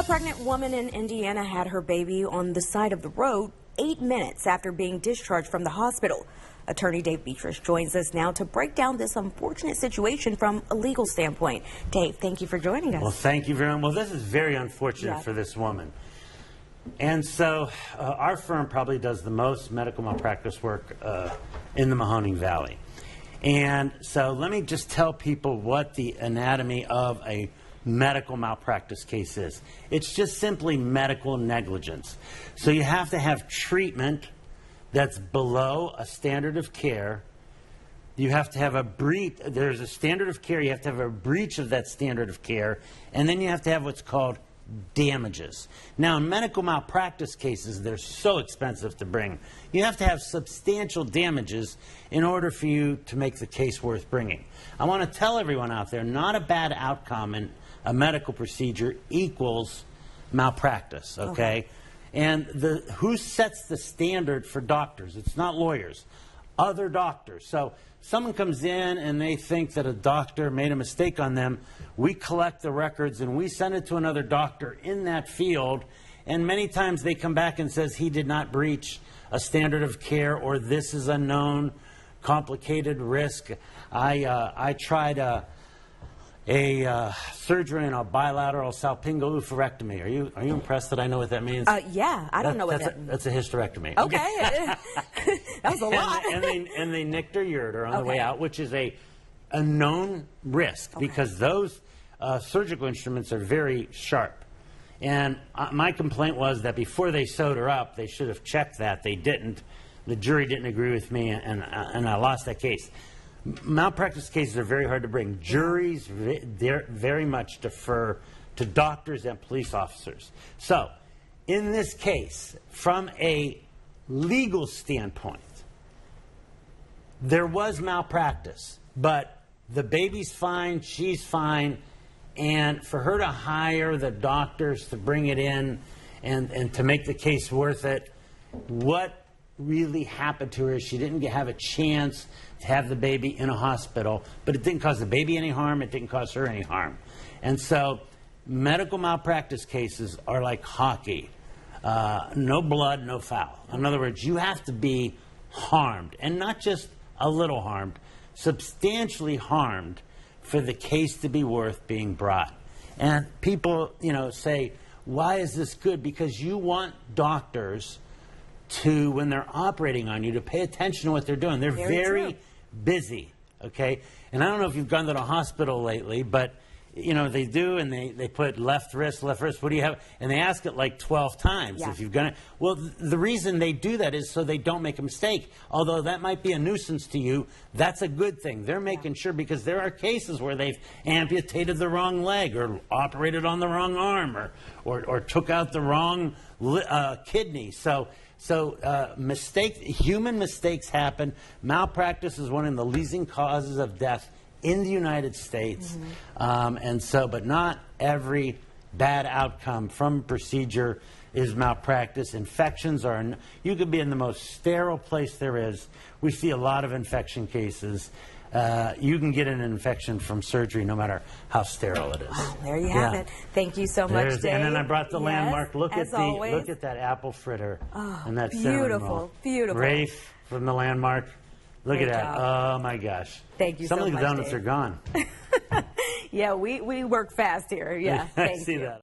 A pregnant woman in Indiana had her baby on the side of the road 8 minutes after being discharged from the hospital. Attorney Dave Betras joins us now to break down this unfortunate situation from a legal standpoint. Dave, thank you for joining us. Well, thank you very much. Well, this is very unfortunate for this woman. And so our firm probably does the most medical malpractice work in the Mahoning Valley. And so let me just tell people what the anatomy of a medical malpractice case is. It's just simply medical negligence. So you have to have treatment that's below a standard of care. You have to have a breach. There's a standard of care. You have to have a breach of that standard of care. And then you have to have what's called damages. Now, in medical malpractice cases, they're so expensive to bring. You have to have substantial damages in order for you to make the case worth bringing. I want to tell everyone out there, not a bad outcome in a medical procedure equals malpractice, okay? And who sets the standard for doctors? It's not lawyers, other doctors. So someone comes in and they think that a doctor made a mistake on them. We collect the records and we send it to another doctor in that field, and many times they come back and says he did not breach a standard of care, or this is a known complicated risk. I tried a surgery in a bilateral salpingo oophorectomy. Are you impressed that I know what that means? Yeah, I don't know what that means. That's a hysterectomy. Okay. That was a lot. And they nicked her ureter on the way out, which is a known risk because those surgical instruments are very sharp. And my complaint was that before they sewed her up, they should have checked that. They didn't. The jury didn't agree with me, and I lost that case. Malpractice cases are very hard to bring. Juries very much defer to doctors and police officers. So, in this case, from a legal standpoint, there was malpractice, but the baby's fine, she's fine, and for her to hire the doctors to bring it in and to make the case worth it, what really happened to her is she didn't have a chance to have the baby in a hospital, but it didn't cause the baby any harm, it didn't cause her any harm. And so medical malpractice cases are like hockey. No blood, no foul. In other words, you have to be harmed, and not just a little harmed, substantially harmed for the case to be worth being brought. And people, say, why is this good? Because you want doctors to, when they're operating on you, to pay attention to what they're doing. They're very busy, okay? And I don't know if you've gone to the hospital lately, but they do, and they put left wrist, what do you have? And they ask it like 12 times if you've got it. Well, the reason they do that is so they don't make a mistake. Although that might be a nuisance to you, that's a good thing. They're making sure, because there are cases where they've amputated the wrong leg, or operated on the wrong arm, or took out the wrong kidney. So human mistakes happen. Malpractice is one of the leading causes of death in the United States. But not every bad outcome from procedure is malpractice. Infections are, you could be in the most sterile place there is. We see a lot of infection cases. You can get an infection from surgery no matter how sterile it is. Oh, there you have it. Thank you so much, Dave. And then I brought the landmark. Look at that apple fritter and that beautiful, beautiful. Rafe from the landmark. Look at that. Oh my gosh. Thank you so much. Some of the donuts Dave. are gone. Yeah, we work fast here. Yeah. I see that.